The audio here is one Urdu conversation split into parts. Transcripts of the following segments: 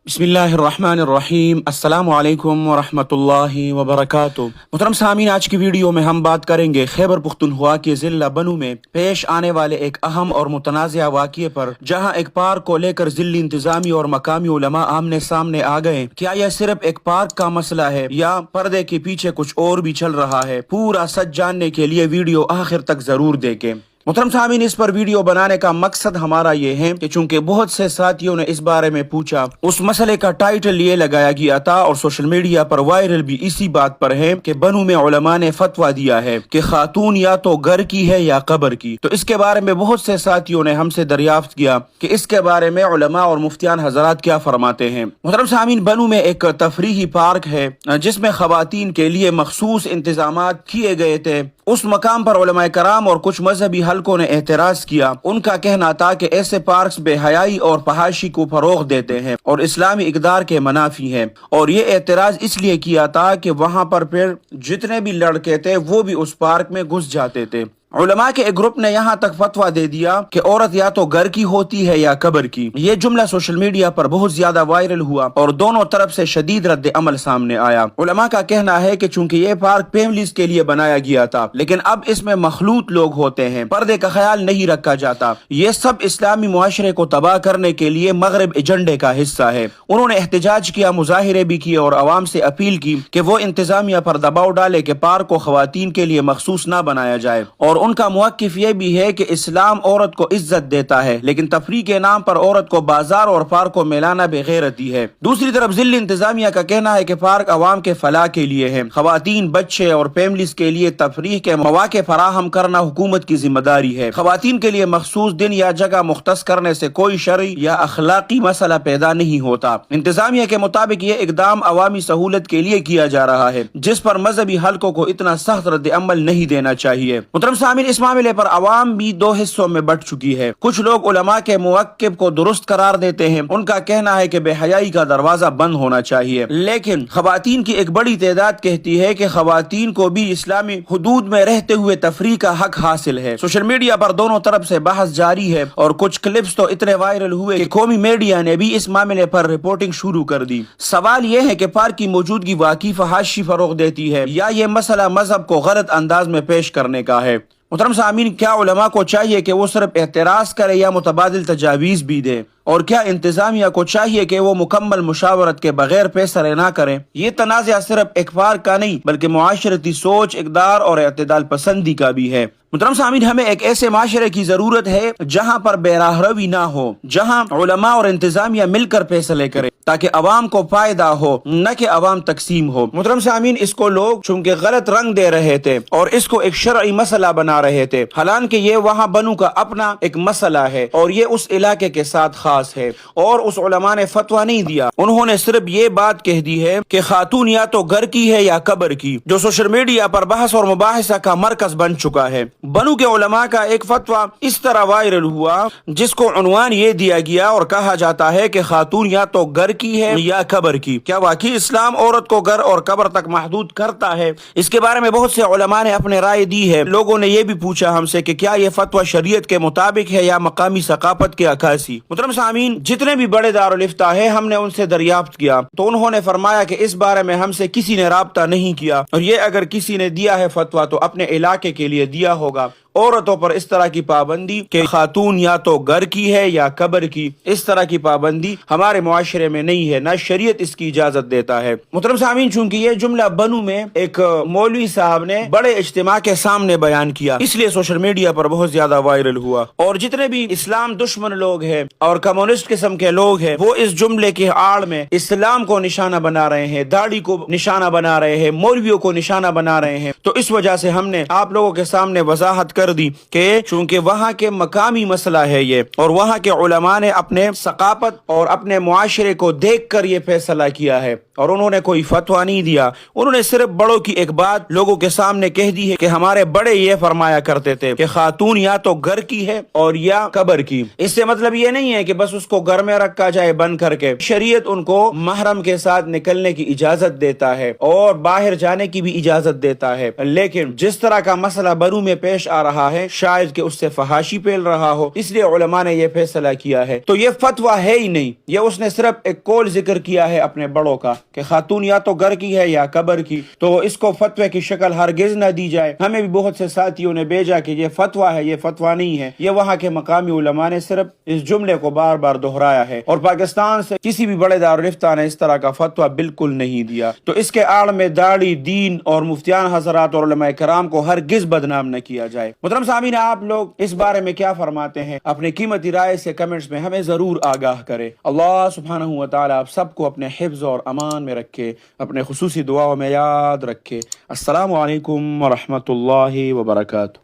بسم اللہ الرحمن الرحیم، السلام علیکم ورحمۃ اللہ وبرکاتہ۔ محترم سامعین، آج کی ویڈیو میں ہم بات کریں گے خیبر پختونخوا کے ضلع بنو میں پیش آنے والے ایک اہم اور متنازع واقعے پر، جہاں ایک پارک کو لے کر ضلعی انتظامی اور مقامی علماء آمنے سامنے آ گئے۔ کیا یہ صرف ایک پارک کا مسئلہ ہے یا پردے کے پیچھے کچھ اور بھی چل رہا ہے؟ پورا سچ جاننے کے لیے ویڈیو آخر تک ضرور دیکھیں۔ محترم سامعین، اس پر ویڈیو بنانے کا مقصد ہمارا یہ ہے کہ چونکہ بہت سے ساتھیوں نے اس بارے میں پوچھا، اس مسئلے کا ٹائٹل یہ لگایا گیا تھا اور سوشل میڈیا پر وائرل بھی اسی بات پر ہے کہ بنو میں علماء نے فتویٰ دیا ہے کہ خاتون یا تو گھر کی ہے یا قبر کی۔ تو اس کے بارے میں بہت سے ساتھیوں نے ہم سے دریافت کیا کہ اس کے بارے میں علماء اور مفتیان حضرات کیا فرماتے ہیں۔ محترم سامعین، بنو میں ایک تفریحی پارک ہے جس میں خواتین کے لیے مخصوص انتظامات کیے گئے تھے۔ اس مقام پر علماء کرام اور کچھ مذہبی حلقوں نے اعتراض کیا۔ ان کا کہنا تھا کہ ایسے پارکس بے حیائی اور فحاشی کو فروغ دیتے ہیں اور اسلامی اقدار کے منافی ہیں، اور یہ اعتراض اس لیے کیا تھا کہ وہاں پر پھر جتنے بھی لڑکے تھے وہ بھی اس پارک میں گھس جاتے تھے۔ علماء کے ایک گروپ نے یہاں تک فتویٰ دے دیا کہ عورت یا تو گھر کی ہوتی ہے یا قبر کی۔ یہ جملہ سوشل میڈیا پر بہت زیادہ وائرل ہوا اور دونوں طرف سے شدید رد عمل سامنے آیا۔ علماء کا کہنا ہے کہ چونکہ یہ پارک فیملیز کے لیے بنایا گیا تھا، لیکن اب اس میں مخلوط لوگ ہوتے ہیں، پردے کا خیال نہیں رکھا جاتا۔ یہ سب اسلامی معاشرے کو تباہ کرنے کے لیے مغرب ایجنڈے کا حصہ ہے۔ انہوں نے احتجاج کیا، مظاہرے بھی کیے اور عوام سے اپیل کی کہ وہ انتظامیہ پر دباؤ ڈالے کہ پارک کو خواتین کے لیے مخصوص نہ بنایا جائے، اور ان کا موقف یہ بھی ہے کہ اسلام عورت کو عزت دیتا ہے، لیکن تفریح کے نام پر عورت کو بازار اور پارکوں میں لانا بے غیرتی ہے۔ دوسری طرف ضلع انتظامیہ کا کہنا ہے کہ پارک عوام کے فلاح کے لیے ہے، خواتین، بچے اور فیملیز کے لیے تفریح کے مواقع فراہم کرنا حکومت کی ذمہ داری ہے۔ خواتین کے لیے مخصوص دن یا جگہ مختص کرنے سے کوئی شرعی یا اخلاقی مسئلہ پیدا نہیں ہوتا۔ انتظامیہ کے مطابق یہ اقدام عوامی سہولت کے لیے کیا جا رہا ہے، جس پر مذہبی حلقوں کو اتنا سخت رد عمل نہیں دینا چاہیے۔ محترم سامعین، اس معاملے پر عوام بھی دو حصوں میں بٹ چکی ہے۔ کچھ لوگ علماء کے موقف کو درست قرار دیتے ہیں، ان کا کہنا ہے کہ بے حیائی کا دروازہ بند ہونا چاہیے، لیکن خواتین کی ایک بڑی تعداد کہتی ہے کہ خواتین کو بھی اسلامی حدود میں رہتے ہوئے تفریح کا حق حاصل ہے۔ سوشل میڈیا پر دونوں طرف سے بحث جاری ہے اور کچھ کلپس تو اتنے وائرل ہوئے کہ قومی میڈیا نے بھی اس معاملے پر رپورٹنگ شروع کر دی۔ سوال یہ ہے کہ پارک کی موجودگی واقعی فحاشی فروغ دیتی ہے یا یہ مسئلہ مذہب کو غلط انداز میں پیش کرنے کا ہے؟ محترم سامعین، کیا علماء کو چاہیے کہ وہ صرف اعتراض کرے یا متبادل تجاویز بھی دے؟ اور کیا انتظامیہ کو چاہیے کہ وہ مکمل مشاورت کے بغیر فیصلے نہ کریں؟ یہ تنازع صرف ایک پارک کا نہیں بلکہ معاشرتی سوچ، اقدار اور اعتدال پسندی کا بھی ہے۔ محترم سامعین، ہمیں ایک ایسے معاشرے کی ضرورت ہے جہاں پر بے راہ روی نہ ہو، جہاں علماء اور انتظامیہ مل کر فیصلے کریں تاکہ عوام کو فائدہ ہو، نہ کہ عوام تقسیم ہو۔ محترم سامعین، اس کو لوگ چونکہ غلط رنگ دے رہے تھے اور اس کو ایک شرعی مسئلہ بنا رہے تھے، حالانکہ یہ وہاں بنو کا اپنا ایک مسئلہ ہے اور یہ اس علاقے کے ساتھ خاص ہے، اور اس علماء نے فتویٰ نہیں دیا، انہوں نے صرف یہ بات کہہ دی ہے کہ خاتون یا تو گھر کی ہے یا قبر کی، جو سوشل میڈیا پر بحث اور مباحثہ کا مرکز بن چکا ہے۔ بنو کے علماء کا ایک فتویٰ اس طرح وائرل ہوا جس کو عنوان یہ دیا گیا اور کہا جاتا ہے کہ خاتون یا تو گھر کی ہے یا قبر کی۔ کیا واقعی اسلام عورت کو گھر اور قبر تک محدود کرتا ہے؟ اس کے بارے میں بہت سے علماء نے اپنے رائے دی ہے۔ لوگوں نے یہ بھی پوچھا ہم سے کہ کیا یہ فتویٰ شریعت کے مطابق ہے یا مقامی ثقافت کے عکاسی؟ محترم سامعین، جتنے بھی بڑے دارالفتہ ہیں ہم نے ان سے دریافت کیا تو انہوں نے فرمایا کہ اس بارے میں ہم سے کسی نے رابطہ نہیں کیا، اور یہ اگر کسی نے دیا ہے فتویٰ تو اپنے علاقے کے لیے دیا ہوگا۔ عورتوں پر اس طرح کی پابندی کہ خاتون یا تو گھر کی ہے یا قبر کی، اس طرح کی پابندی ہمارے معاشرے میں نہیں ہے، نہ شریعت اس کی اجازت دیتا ہے۔ محترم سامعین، چونکہ یہ جملہ بنو میں ایک مولوی صاحب نے بڑے اجتماع کے سامنے بیان کیا، اس لیے سوشل میڈیا پر بہت زیادہ وائرل ہوا، اور جتنے بھی اسلام دشمن لوگ ہیں اور کمیونسٹ قسم کے لوگ ہیں وہ اس جملے کی آڑ میں اسلام کو نشانہ بنا رہے ہیں، داڑھی کو نشانہ بنا رہے ہیں، مولویوں کو نشانہ بنا رہے ہیں۔ تو اس وجہ سے ہم نے آپ لوگوں کے سامنے وضاحت کر دی کہ چونکہ وہاں کے مقامی مسئلہ ہے یہ، اور وہاں کے علماء نے اپنے ثقافت اور اپنے معاشرے کو دیکھ کر یہ فیصلہ کیا ہے، اور انہوں نے کوئی فتویٰ نہیں دیا، انہوں نے صرف بڑوں کی ایک بات لوگوں کے سامنے کہہ دی ہے کہ ہمارے بڑے یہ فرمایا کرتے تھے کہ خاتون یا تو گھر کی ہے اور یا قبر کی۔ اس سے مطلب یہ نہیں ہے کہ بس اس کو گھر میں رکھا جائے بند کر کے، شریعت ان کو محرم کے ساتھ نکلنے کی اجازت دیتا ہے اور باہر جانے کی بھی اجازت دیتا ہے، لیکن جس طرح کا مسئلہ بنو میں پیش آ رہا رہا ہے، شاید کہ اس سے فحاشی پھیل رہا ہو، اس لیے علماء نے یہ فیصلہ کیا ہے۔ تو یہ فتویٰ ہے ہی نہیں، یہ اس نے صرف ایک قول ذکر کیا ہے اپنے بڑوں کا کہ خاتون یا تو گھر کی ہے یا قبر کی، تو اس کو فتوے کی شکل ہرگز نہ دی جائے۔ ہمیں بھی بہت سے ساتھیوں نے بھیجا کہ یہ فتویٰ ہے، یہ فتویٰ نہیں ہے، یہ وہاں کے مقامی علماء نے صرف اس جملے کو بار بار دہرایا ہے، اور پاکستان سے کسی بھی بڑے دارالفتہ نے اس طرح کا فتویٰ بالکل نہیں دیا۔ تو اس کے آڑ میں داڑھی، دین اور مفتیان حضرات اور علماء کرام کو ہرگز بدنام نہ کیا جائے۔ محترم سامعین، آپ لوگ اس بارے میں کیا فرماتے ہیں؟ اپنے قیمتی رائے سے کمنٹس میں ہمیں ضرور آگاہ کریں۔ اللہ سبحانہ و تعالیٰ آپ سب کو اپنے حفظ اور امان میں رکھے، اپنے خصوصی دعاؤں میں یاد رکھے۔ السلام علیکم ورحمۃ اللہ وبرکاتہ۔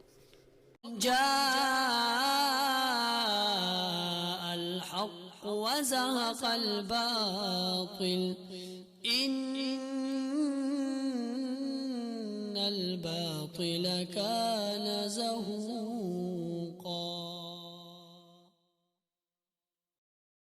الحق وزهق الباطل إن الباطل كان زهوقا۔